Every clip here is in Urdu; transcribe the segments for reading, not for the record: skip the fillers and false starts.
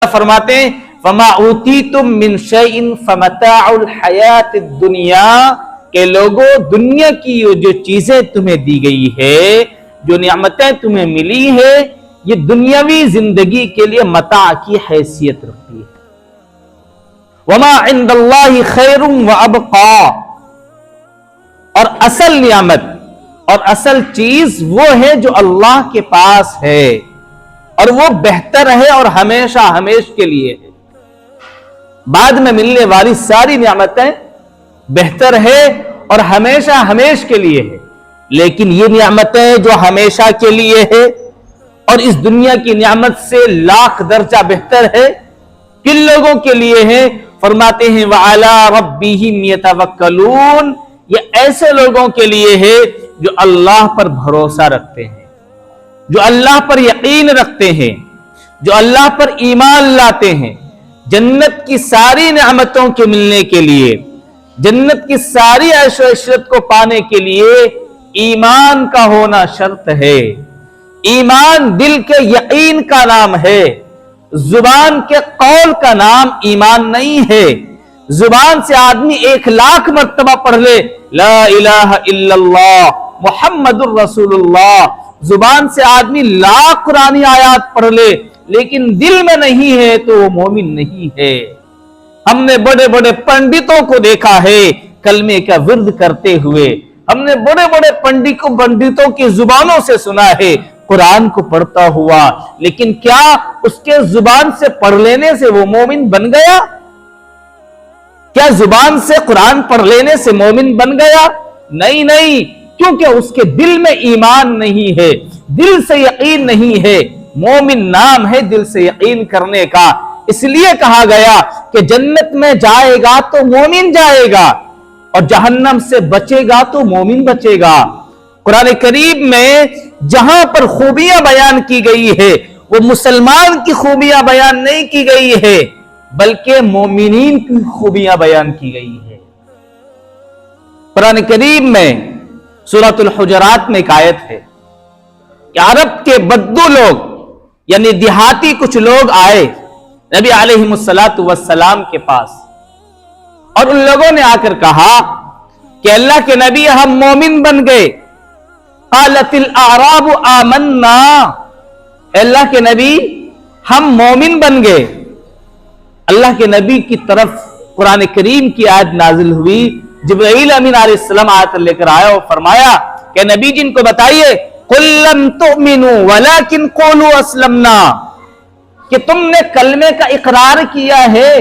فرماتے ہیں فَمَا أُوتِيتُم مِّن شَيْءٍ فَمَتَاعُ الْحَيَاةِ الدُّنْيَا کہ لوگوں دنیا کی جو چیزیں تمہیں دی گئی ہے، جو نعمتیں تمہیں ملی ہے، یہ دنیاوی زندگی کے لیے متاع کی حیثیت رکھتی ہے۔ وَمَا عِندَ اللَّهِ خَيْرٌ وَأَبْقَى اور اصل نعمت اور اصل چیز وہ ہے جو اللہ کے پاس ہے اور وہ بہتر ہے اور ہمیشہ ہمیش کے لیے ہے۔ بعد میں ملنے والی ساری نعمتیں بہتر ہے اور ہمیشہ ہمیش کے لیے ہے، لیکن یہ نعمتیں جو ہمیشہ کے لیے ہے اور اس دنیا کی نعمت سے لاکھ درجہ بہتر ہے، کن لوگوں کے لیے ہے؟ فرماتے ہیں وَعَلَىٰ رَبِّهِمْ يَتَوَكَّلُونَ یہ ایسے لوگوں کے لیے ہے جو اللہ پر بھروسہ رکھتے ہیں، جو اللہ پر یقین رکھتے ہیں، جو اللہ پر ایمان لاتے ہیں۔ جنت کی ساری نعمتوں کے ملنے کے لیے، جنت کی ساری عیش و عشرت کو پانے کے لیے ایمان کا ہونا شرط ہے۔ ایمان دل کے یقین کا نام ہے، زبان کے قول کا نام ایمان نہیں ہے۔ زبان سے آدمی 1,00,000 مرتبہ پڑھ لے لا الہ الا اللہ محمد الرسول اللہ، زبان سے آدمی 1,00,000 قرآنی آیات پڑھ لے، لیکن دل میں نہیں ہے تو وہ مومن نہیں ہے۔ ہم نے بڑے بڑے پنڈتوں کو دیکھا ہے کلمے کا ورد کرتے ہوئے، ہم نے بڑے بڑے پنڈتوں کی زبانوں سے سنا ہے قرآن کو پڑھتا ہوا، لیکن کیا اس کے زبان سے پڑھ لینے سے وہ مومن بن گیا؟ کیا زبان سے قرآن پڑھ لینے سے مومن بن گیا؟ نہیں، کیونکہ اس کے دل میں ایمان نہیں ہے، دل سے یقین نہیں ہے۔ مومن نام ہے دل سے یقین کرنے کا، اس لیے کہا گیا کہ جنت میں جائے گا تو مومن جائے گا اور جہنم سے بچے گا تو مومن بچے گا۔ قرآن کریم میں جہاں پر خوبیاں بیان کی گئی ہے وہ مسلمان کی خوبیاں بیان نہیں کی گئی ہے بلکہ مومنین کی خوبیاں بیان کی گئی ہے۔ قرآن کریم میں سورۃ الحجرات میں ایک آیت ہے کہ عرب کے بدو لوگ یعنی دیہاتی کچھ لوگ آئے نبی علیہ السلام کے پاس اور ان لوگوں نے آ کر کہا کہ اللہ کے نبی ہم مومن بن گئے۔ قالت الاعراب آمنا اللہ کے نبی ہم مومن بن گئے۔ اللہ کے نبی کی طرف قرآن کریم کی آیت نازل ہوئی، جبرائیل امین علیہ السلام آیت لے کر آیا اور فرمایا کہ نبی جن کو بتائیے قُل لَمْ تُؤْمِنُوا وَلَكِنْ قُولُوا أَسْلَمْنَا کہ تم نے کلمے کا اقرار کیا ہے،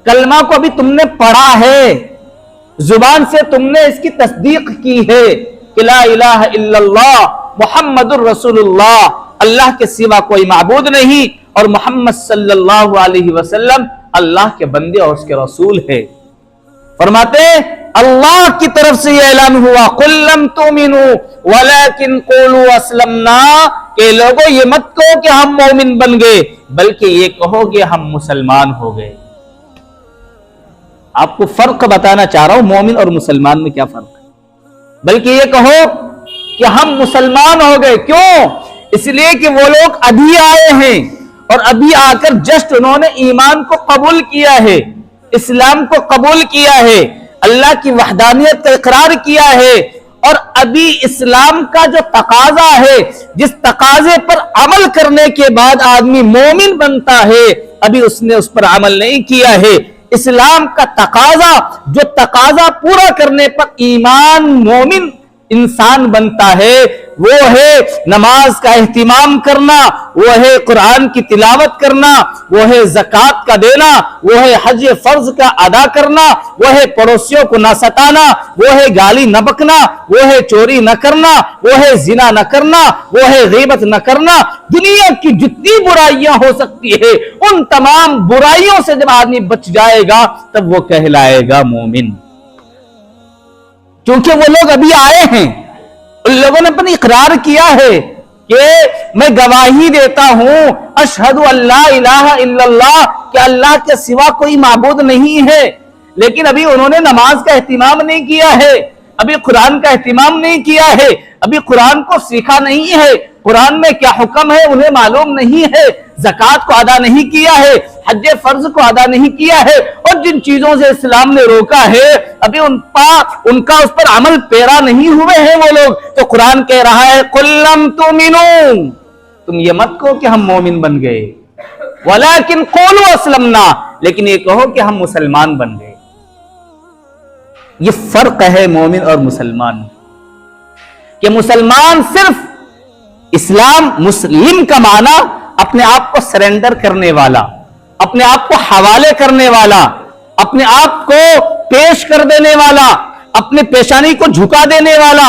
کلمہ کو ابھی تم نے پڑھا ہے، زبان سے تم نے اس کی تصدیق کی ہے کہ لا الہ الا اللہ محمد الرسول اللہ، اللہ کے سوا کوئی معبود نہیں اور محمد صلی اللہ علیہ وسلم اللہ کے بندے اور اس کے رسول ہے۔ فرماتے اللہ کی طرف سے یہ اعلان ہوا قُل لَمْ تُؤْمِنُوا وَلَكِنْ قُولُوا أَسْلَمْنَا کہ لوگوں یہ مت کہو کہ ہم مومن بن گئے بلکہ یہ کہو کہ ہم مسلمان ہو گئے۔ آپ کو فرق بتانا چاہ رہا ہوں مومن اور مسلمان میں کیا فرق ہے، بلکہ یہ کہو کہ ہم مسلمان ہو گئے۔ کیوں؟ اس لیے کہ وہ لوگ ابھی آئے ہیں اور ابھی آ کر جسٹ انہوں نے ایمان کو قبول کیا ہے، اسلام کو قبول کیا ہے، اللہ کی وحدانیت کا اقرار کیا ہے، اور ابھی اسلام کا جو تقاضا ہے جس تقاضے پر عمل کرنے کے بعد آدمی مومن بنتا ہے ابھی اس نے اس پر عمل نہیں کیا ہے۔ اسلام کا تقاضا جو تقاضا پورا کرنے پر ایمان مومن انسان بنتا ہے وہ ہے نماز کا اہتمام کرنا، وہ ہے قرآن کی تلاوت کرنا، وہ ہے زکوٰۃ کا دینا، وہ ہے حج فرض کا ادا کرنا، وہ ہے پڑوسیوں کو نہ ستانا، وہ ہے گالی نہ بکنا، وہ ہے چوری نہ کرنا، وہ ہے زنا نہ کرنا، وہ ہے غیبت نہ کرنا۔ دنیا کی جتنی برائیاں ہو سکتی ہے ان تمام برائیوں سے جب آدمی بچ جائے گا تب وہ کہلائے گا مومن، کیونکہ وہ لوگ ابھی آئے ہیں، ان لوگوں نے اپنی اقرار کیا ہے کہ میں گواہی دیتا ہوں اشہد ان لا الہ الا اللہ کہ اللہ کے سوا کوئی معبود نہیں ہے، لیکن ابھی انہوں نے نماز کا اہتمام نہیں کیا ہے، ابھی قرآن کا اہتمام نہیں کیا ہے، ابھی قرآن کو سیکھا نہیں ہے، قرآن میں کیا حکم ہے انہیں معلوم نہیں ہے، زکوٰۃ کو ادا نہیں کیا ہے، حج فرض کو ادا نہیں کیا ہے، اور جن چیزوں سے اسلام نے روکا ہے ابھی ان کا اس پر عمل پیرا نہیں ہوئے ہیں وہ لوگ، تو قرآن کہہ رہا ہے قُل لَمْ تُؤْمِنُوا، تم یہ مت کہو کہ ہم مومن بن گئے، وَلَكِنْ قُولُوا أَسْلَمْنَا، لیکن یہ کہو کہ ہم مسلمان بن گئے۔ یہ فرق ہے مومن اور مسلمان، کہ مسلمان صرف اسلام، مسلم کا معنی اپنے آپ کو سرنڈر کرنے والا، اپنے آپ کو حوالے کرنے والا، اپنے آپ کو پیش کر دینے والا، اپنے پیشانی کو جھکا دینے والا،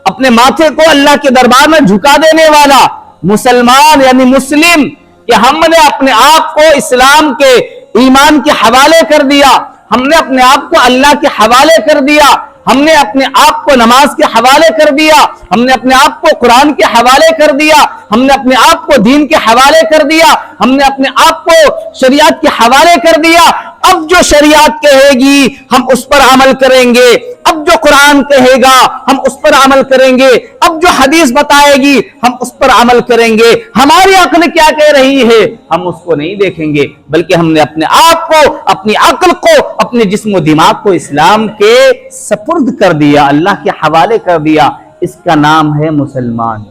اپنے ماتھے کو اللہ کے دربار میں جھکا دینے والا مسلمان یعنی مسلم، کہ ہم نے اپنے آپ کو اسلام کے ایمان کے حوالے کر دیا، ہم نے اپنے آپ کو اللہ کے حوالے کر دیا، ہم نے اپنے آپ کو نماز کے حوالے کر دیا، ہم نے اپنے آپ کو قرآن کے حوالے کر دیا، ہم نے اپنے آپ کو دین کے حوالے کر دیا، ہم نے اپنے آپ کو شریعت کے حوالے کر دیا۔ اب جو شریعت کہے گی ہم اس پر عمل کریں گے، اب جو قرآن کہے گا ہم اس پر عمل کریں گے، اب جو حدیث بتائے گی ہم اس پر عمل کریں گے۔ ہماری عقل کیا کہہ رہی ہے ہم اس کو نہیں دیکھیں گے، بلکہ ہم نے اپنے آپ کو، اپنی عقل کو، اپنے جسم و دماغ کو اسلام کے سپرد کر دیا، اللہ کے حوالے کر دیا۔ اس کا نام ہے مسلمان۔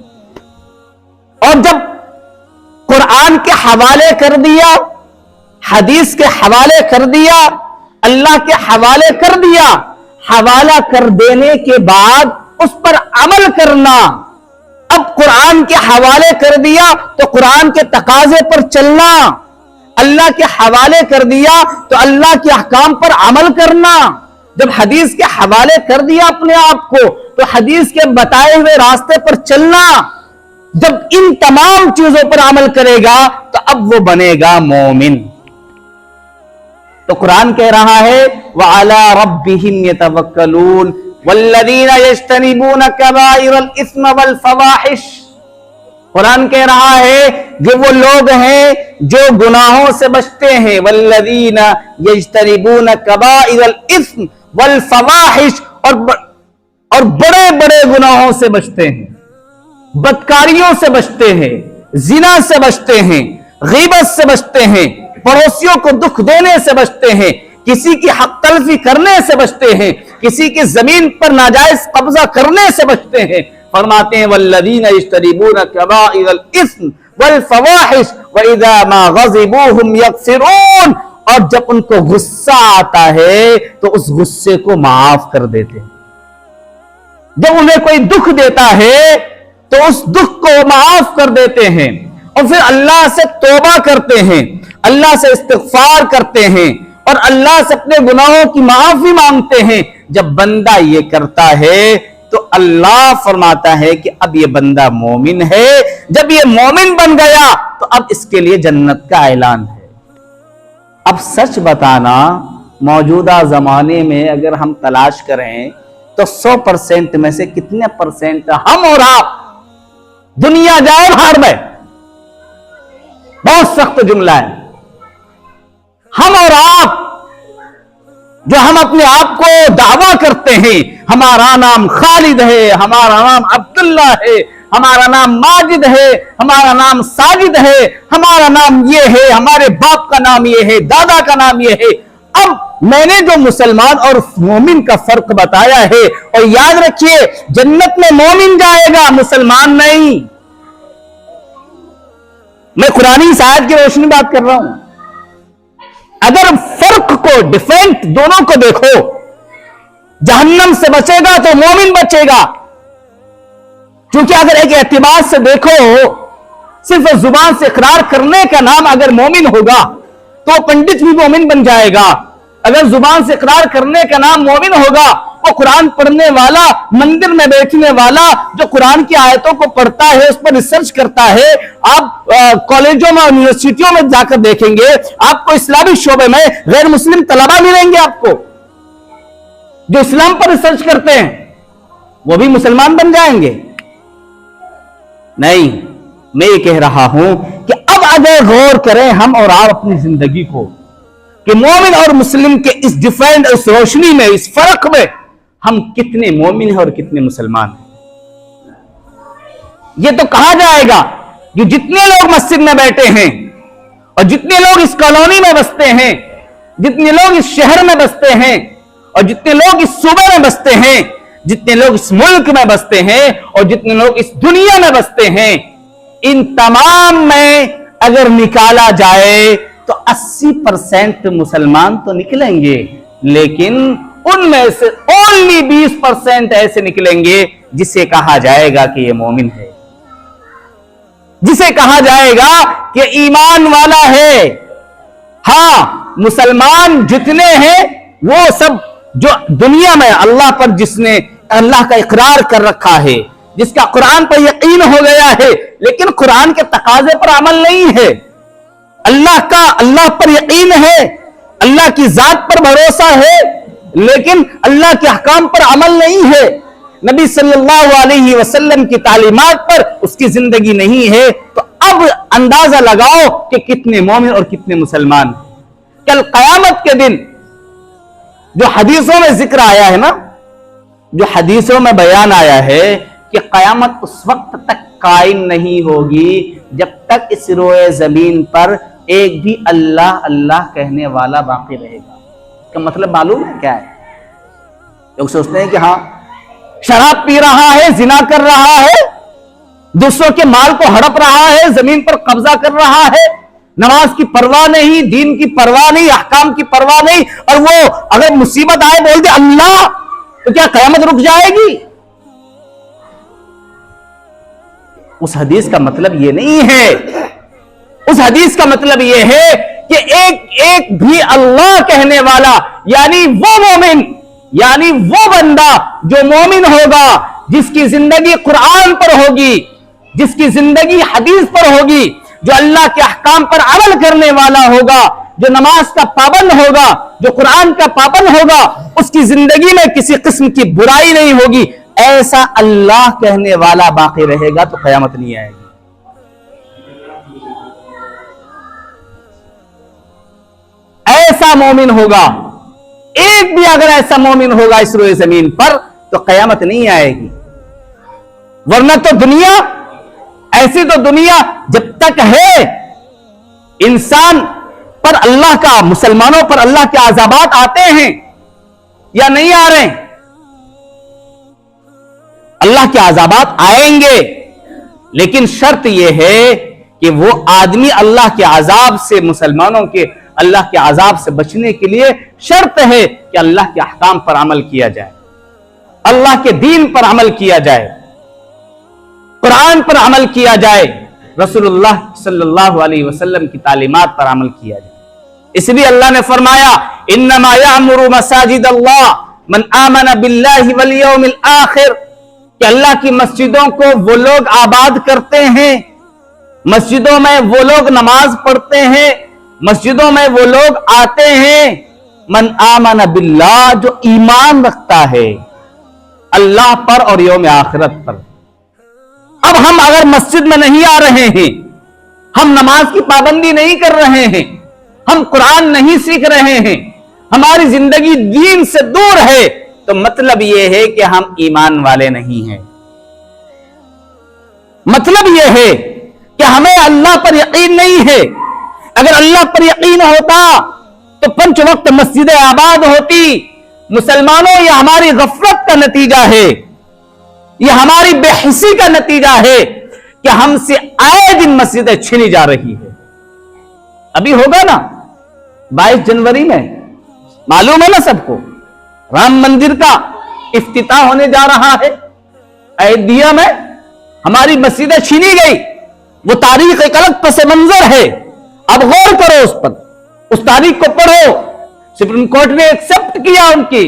اور جب قرآن کے حوالے کر دیا، حدیث کے حوالے کر دیا، اللہ کے حوالے کر دیا، حوالہ کر دینے کے بعد اس پر عمل کرنا۔ اب قرآن کے حوالے کر دیا تو قرآن کے تقاضے پر چلنا، اللہ کے حوالے کر دیا تو اللہ کے احکام پر عمل کرنا۔ جب حدیث کے حوالے کر دیا اپنے آپ کو تو حدیث کے بتائے ہوئے راستے پر چلنا۔ جب ان تمام چیزوں پر عمل کرے گا تو اب وہ بنے گا مومن۔ تو قرآن کہہ رہا ہے وَعَلَىٰ رَبِّهِمْ يَتَوَكَّلُونَ وَالَّذِينَ يَجْتَنِبُونَ كَبَائِرَ الْإِثْمَ وَالْفَوَاحِشَ۔ قرآن کہہ رہا ہے کہ وہ لوگ ہیں جو گناہوں سے بچتے ہیں، وَالَّذِينَ يَجْتَنِبُونَ كَبَائِرَ الْإِثْمِ وَالْفَوَاحِشَ، اور بڑے بڑے گناہوں سے بچتے ہیں، بدکاریوں سے بچتے ہیں، زنا سے بچتے ہیں، غیبت سے بچتے ہیں، پڑوسیوں کو دکھ دینے سے بچتے ہیں، کسی کی حق تلفی کرنے سے بچتے ہیں، کسی کی زمین پر ناجائز قبضہ کرنے سے بچتے ہیں۔ فرماتے ہیں والذین یجتنبون کبائر الاثم والفواحش واذا ما غضبوا هم یغفرون، اور جب ان کو غصہ آتا ہے تو اس غصے کو معاف کر دیتے ہیں۔ جب انہیں کوئی دکھ دیتا ہے تو اس دکھ کو معاف کر دیتے ہیں، اور پھر اللہ سے توبہ کرتے ہیں، اللہ سے استغفار کرتے ہیں، اور اللہ سے اپنے گناہوں کی معافی مانگتے ہیں۔ جب بندہ یہ کرتا ہے تو اللہ فرماتا ہے کہ اب یہ بندہ مومن ہے۔ جب یہ مومن بن گیا تو اب اس کے لیے جنت کا اعلان ہے۔ اب سچ بتانا، موجودہ زمانے میں اگر ہم تلاش کریں تو 100% میں سے کتنے پرسنٹ ہم اور آپ دنیا جائے بھاڑ میں؟ بہت سخت جملہ ہے۔ ہم اور آپ جو ہم اپنے آپ کو دعویٰ کرتے ہیں ہمارا نام خالد ہے، ہمارا نام عبداللہ ہے، ہمارا نام ماجد ہے، ہمارا نام ساجد ہے، ہمارا نام یہ ہے، ہمارے باپ کا نام یہ ہے، دادا کا نام یہ ہے۔ اب میں نے جو مسلمان اور مومن کا فرق بتایا ہے، اور یاد رکھیے جنت میں مومن جائے گا، مسلمان نہیں۔ میں قرآنی آیت کی روشنی بات کر رہا ہوں۔ اگر فرق کو، ڈیفرنٹ دونوں کو دیکھو، جہنم سے بچے گا تو مومن بچے گا، کیونکہ اگر ایک اعتبار سے دیکھو صرف زبان سے اقرار کرنے کا نام اگر مومن ہوگا تو پنڈت بھی مومن بن جائے گا۔ اگر زبان سے اقرار کرنے کا نام مومن ہوگا، وہ قرآن پڑھنے والا، مندر میں بیٹھنے والا جو قرآن کی آیتوں کو پڑھتا ہے، اس پر ریسرچ کرتا ہے۔ آپ کالجوں میں، یونیورسٹیوں میں جا کر دیکھیں گے، آپ کو اسلامی شعبے میں غیر مسلم طلبہ ملیں گے، آپ کو جو اسلام پر ریسرچ کرتے ہیں، وہ بھی مسلمان بن جائیں گے؟ نہیں، میں یہ کہہ رہا ہوں کہ اب اگر غور کریں ہم اور آپ اپنی زندگی کو کہ مومن اور مسلم کے اس ڈیفرنٹ، اس روشنی میں، اس فرق میں ہم کتنے مومن ہیں اور کتنے مسلمان ہیں۔ یہ تو کہا جائے گا کہ جتنے لوگ مسجد میں بیٹھے ہیں اور جتنے لوگ اس کالونی میں بستے ہیں، جتنے لوگ اس شہر میں بستے ہیں اور جتنے لوگ اس صوبے میں بستے ہیں، جتنے لوگ اس ملک میں بستے ہیں اور جتنے لوگ اس دنیا میں بستے ہیں، ان تمام میں اگر نکالا جائے تو 80% مسلمان تو نکلیں گے، لیکن ان میں سے only 20% ایسے نکلیں گے جسے کہا جائے گا کہ یہ مومن ہے، جسے کہا جائے گا کہ ایمان والا ہے۔ ہاں، مسلمان جتنے ہیں وہ سب جو دنیا میں اللہ پر جس نے اللہ کا اقرار کر رکھا ہے، جس کا قرآن پر یقین ہو گیا ہے، لیکن قرآن کے تقاضے پر عمل نہیں ہے، اللہ پر یقین ہے، اللہ کی ذات پر بھروسہ ہے، لیکن اللہ کے احکام پر عمل نہیں ہے، نبی صلی اللہ علیہ وسلم کی تعلیمات پر اس کی زندگی نہیں ہے، تو اب اندازہ لگاؤ کہ کتنے مومن اور کتنے مسلمان۔ کل قیامت کے دن جو حدیثوں میں ذکر آیا ہے نا، جو حدیثوں میں بیان آیا ہے کہ قیامت اس وقت تک قائم نہیں ہوگی جب تک اس روئے زمین پر ایک بھی اللہ اللہ کہنے والا باقی رہے گا۔ اس کا مطلب معلوم ہے کیا ہے؟ لوگ سوچتے ہیں کہ ہاں شراب پی رہا ہے، زنا کر رہا ہے، دوسروں کے مال کو ہڑپ رہا ہے، زمین پر قبضہ کر رہا ہے، نماز کی پرواہ نہیں، دین کی پرواہ نہیں، احکام کی پرواہ نہیں، اور وہ اگر مصیبت آئے بول دے اللہ، تو کیا قیامت رک جائے گی؟ اس حدیث کا مطلب یہ نہیں ہے۔ اس حدیث کا مطلب یہ ہے کہ ایک بھی اللہ کہنے والا، یعنی وہ مومن، یعنی وہ بندہ جو مومن ہوگا، جس کی زندگی قرآن پر ہوگی، جس کی زندگی حدیث پر ہوگی، جو اللہ کے احکام پر عمل کرنے والا ہوگا، جو نماز کا پابند ہوگا، جو قرآن کا پابند ہوگا، اس کی زندگی میں کسی قسم کی برائی نہیں ہوگی، ایسا اللہ کہنے والا باقی رہے گا تو قیامت نہیں آئے گی۔ ایسا مومن ہوگا، ایک بھی اگر ایسا مومن ہوگا اس روئے زمین پر تو قیامت نہیں آئے گی۔ ورنہ تو دنیا ایسی، تو دنیا جب تک ہے انسان پر اللہ کا، مسلمانوں پر اللہ کے عذابات آتے ہیں یا نہیں آ رہے ہیں؟ اللہ کے عذابات آئیں گے، لیکن شرط یہ ہے کہ وہ آدمی اللہ کے عذاب سے، مسلمانوں کے اللہ کے عذاب سے بچنے کے لیے شرط ہے کہ اللہ کے احکام پر عمل کیا جائے، اللہ کے دین پر عمل کیا جائے، قرآن پر عمل کیا جائے، رسول اللہ صلی اللہ علیہ وسلم کی تعلیمات پر عمل کیا جائے۔ اس لیے اللہ نے فرمایا انما یعمر مساجد اللہ من آمن باللہ والیوم الآخر، کہ اللہ کی مسجدوں کو وہ لوگ آباد کرتے ہیں، مسجدوں میں وہ لوگ نماز پڑھتے ہیں، مسجدوں میں وہ لوگ آتے ہیں، من آمن باللہ، جو ایمان رکھتا ہے اللہ پر اور یوم آخرت پر۔ اب ہم اگر مسجد میں نہیں آ رہے ہیں، ہم نماز کی پابندی نہیں کر رہے ہیں، ہم قرآن نہیں سیکھ رہے ہیں، ہماری زندگی دین سے دور ہے، تو مطلب یہ ہے کہ ہم ایمان والے نہیں ہیں۔ مطلب یہ ہے کہ ہمیں اللہ پر یقین نہیں ہے۔ اگر اللہ پر یقین ہوتا تو 5 وقت مسجدیں آباد ہوتی۔ مسلمانوں، یہ ہماری غفلت کا نتیجہ ہے، یہ ہماری بے حسی کا نتیجہ ہے کہ ہم سے آئے دن مسجدیں چھینی جا رہی ہے۔ ابھی ہوگا نا 22 جنوری میں، معلوم ہے نا سب کو، رام مندر کا افتتاح ہونے جا رہا ہے۔ ایودھیا میں ہماری مسجدیں چھینی گئی، وہ تاریخ ایک الگ پس منظر ہے۔ اب غور کرو اس پر، اس تاریخ کو پڑھو۔ سپریم کورٹ نے ایکسپٹ کیا ان کی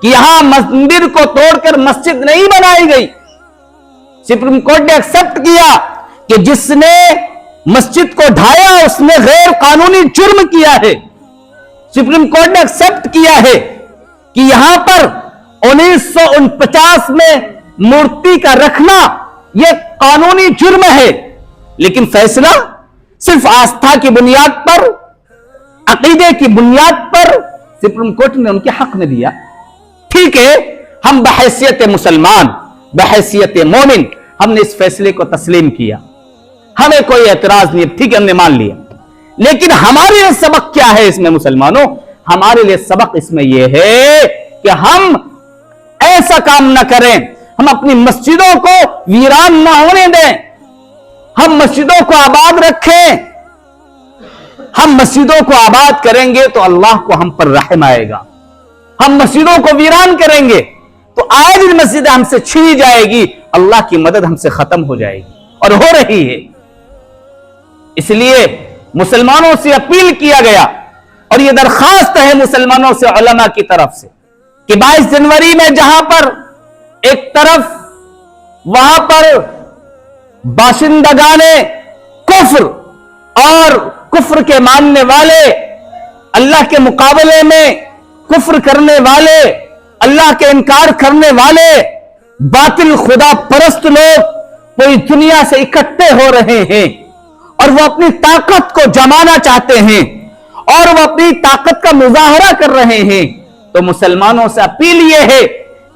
کہ یہاں مندر کو توڑ کر مسجد نہیں بنائی گئی۔ سپریم کورٹ نے ایکسپٹ کیا کہ جس نے مسجد کو ڈھایا اس نے غیر قانونی جرم کیا ہے۔ سپریم کورٹ نے ایکسپٹ کیا ہے کہ یہاں پر 1949 میں مورتی کا رکھنا یہ قانونی جرم ہے، لیکن فیصلہ صرف آستھا کی بنیاد پر، عقیدے کی بنیاد پر سپریم کورٹ نے ان کے حق میں دیا۔ ٹھیک ہے، ہم بحیثیت مسلمان، بحیثیت مومن، ہم نے اس فیصلے کو تسلیم کیا, ہمیں کوئی اعتراض نہیں, ٹھیک ہے ہم نے مان لیا. لیکن ہمارے لیے سبق کیا ہے اس میں مسلمانوں؟ ہمارے لیے سبق اس میں یہ ہے کہ ہم ایسا کام نہ کریں, ہم اپنی مسجدوں کو ویران نہ ہونے دیں, ہم مسجدوں کو آباد رکھیں. ہم مسجدوں کو آباد کریں گے تو اللہ کو ہم پر رحم آئے گا. ہم مسجدوں کو ویران کریں گے تو آئے دن مسجد ہم سے چھینی جائے گی, اللہ کی مدد ہم سے ختم ہو جائے گی, اور ہو رہی ہے. اس لیے مسلمانوں سے اپیل کیا گیا, اور یہ درخواست ہے مسلمانوں سے علماء کی طرف سے, کہ 22 جنوری میں جہاں پر ایک طرف وہاں پر باشندگان کفر اور کفر کے ماننے والے, اللہ کے مقابلے میں کفر کرنے والے, اللہ کے انکار کرنے والے باطل خدا پرست لوگ پوری دنیا سے اکٹھے ہو رہے ہیں, اور وہ اپنی طاقت کو جمانا چاہتے ہیں, اور وہ اپنی طاقت کا مظاہرہ کر رہے ہیں. تو مسلمانوں سے اپیل یہ ہے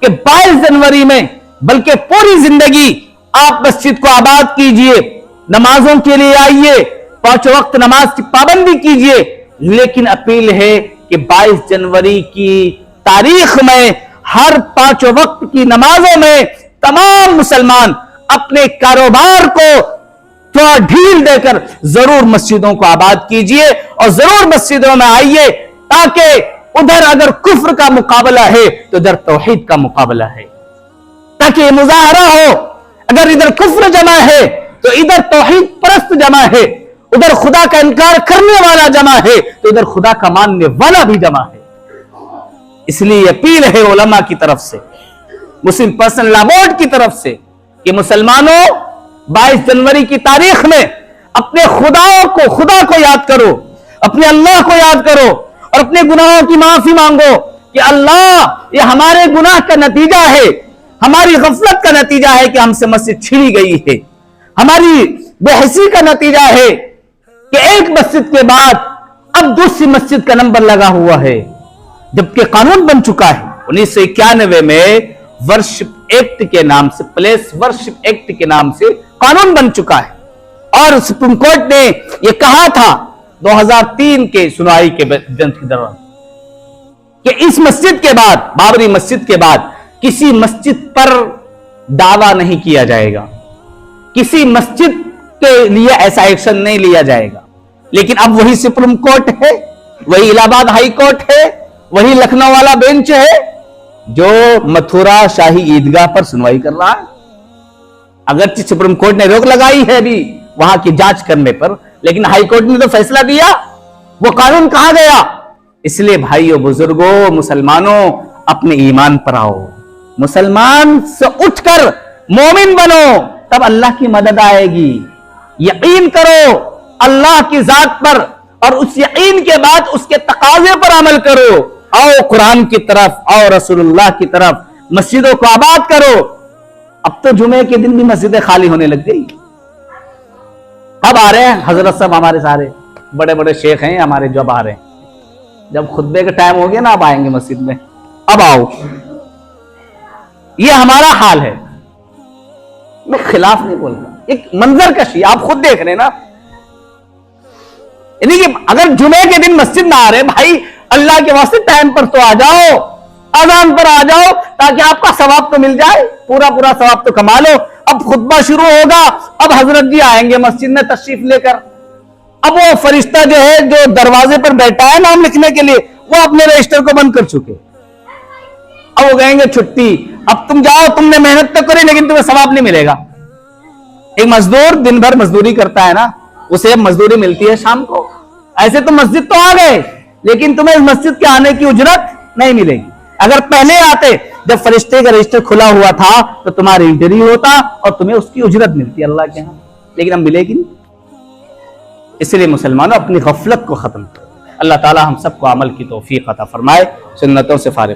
کہ 22 جنوری میں بلکہ پوری زندگی آپ مسجد کو آباد کیجئے, نمازوں کے لیے آئیے, 5 وقت نماز کی پابندی کیجئے. لیکن اپیل ہے کہ 22 جنوری کی تاریخ میں ہر 5 وقت کی نمازوں میں تمام مسلمان اپنے کاروبار کو تھوڑا ڈھیل دے کر ضرور مسجدوں کو آباد کیجئے, اور ضرور مسجدوں میں آئیے, تاکہ ادھر اگر کفر کا مقابلہ ہے تو ادھر توحید کا مقابلہ ہے, تاکہ یہ مظاہرہ ہو. اگر ادھر کفر جمع ہے تو ادھر توحید پرست جمع ہے, ادھر خدا کا انکار کرنے والا جمع ہے تو ادھر خدا کا ماننے والا بھی جمع ہے. اس لیے اپیل ہے علماء کی طرف سے, مسلم پرسنل لا بورڈ کی طرف سے, کہ مسلمانوں 22 جنوری کی تاریخ میں اپنے خدا کو یاد کرو, اپنے اللہ کو یاد کرو, اور اپنے گناہوں کی معافی مانگو کہ اللہ یہ ہمارے گناہ کا نتیجہ ہے, ہماری غفلت کا نتیجہ ہے کہ ہم سے مسجد چھینی گئی ہے, ہماری بے حسی کا نتیجہ ہے کہ ایک مسجد کے بعد اب دوسری مسجد کا نمبر لگا ہوا ہے, جبکہ قانون بن چکا ہے 1991 میں ورشپ ایکٹ کے نام سے, پلیس ورشپ ایکٹ کے نام سے قانون بن چکا ہے. اور سپریم کورٹ نے یہ کہا تھا 2003 کے سنوائی کے دوران کہ اس مسجد کے بعد, بابری مسجد کے بعد کسی مسجد پر دعویٰ نہیں کیا جائے گا, کسی مسجد کے لیے ایسا ایکشن نہیں لیا جائے گا. لیکن اب وہی سپریم کورٹ ہے, وہی الہ آباد ہائی کورٹ ہے, وہی لکھنؤ والا بینچ ہے جو متھرا شاہی عیدگاہ پر سنوائی کر رہا ہے. اگرچہ سپریم کورٹ نے روک لگائی ہے ابھی وہاں کی جانچ کرنے پر, لیکن ہائی کورٹ نے تو فیصلہ دیا, وہ قانون کہاں گیا؟ اس لیے بھائیو بزرگوں مسلمانوں اپنے ایمان پر آؤ, مسلمان سے اٹھ کر مومن بنو, تب اللہ کی مدد آئے گی. یقین کرو اللہ کی ذات پر, اور اس یقین کے بعد اس کے تقاضے پر عمل کرو. آؤ قرآن کی طرف, آؤ رسول اللہ کی طرف, مسجدوں کو آباد کرو. اب تو جمعے کے دن بھی مسجدیں خالی ہونے لگ گئی. اب آ رہے ہیں حضرت صاحب, ہمارے سارے بڑے بڑے شیخ ہیں ہمارے, جب آ رہے ہیں, جب خطبے کا ٹائم ہو گیا نا اب آئیں گے مسجد میں, اب آؤ. یہ ہمارا حال ہے, میں خلاف نہیں بول رہا, ایک منظر کشی آپ خود دیکھ رہے ہیں نا. یعنی کہ اگر جمعے کے دن مسجد نہ آ رہے بھائی, اللہ کے واسطے ٹائم پر تو آ جاؤ, اذان پر آ جاؤ, تاکہ آپ کا ثواب تو مل جائے, پورا ثواب تو کما لو. اب خطبہ شروع ہوگا, اب حضرت جی آئیں گے مسجد میں تشریف لے کر. اب وہ فرشتہ جو ہے جو دروازے پر بیٹھا ہے نام لکھنے کے لیے, وہ اپنے رجسٹر کو بند کر چکے. اب وہ کہیں گے چھٹی, اب تم جاؤ, تم نے محنت تو کرے لیکن تمہیں ثواب نہیں ملے گا. ایک مزدور دن بھر مزدوری کرتا ہے نا, اسے مزدوری ملتی ہے شام کو. ایسے تو مسجد تو آ گئے لیکن تمہیں اس مسجد کے آنے کی اجرت نہیں ملے گی. اگر پہلے آتے جب فرشتے کا رجسٹر کھلا ہوا تھا تو تمہاری انٹری ہوتا اور تمہیں اس کی اجرت ملتی اللہ کے ہاں, لیکن اب ملے گی نہیں. اس لیے مسلمانوں اپنی غفلت کو ختم کرو. اللہ تعالی ہم سب کو عمل کی توفیق عطا فرمائے, سنتوں سے فارغ.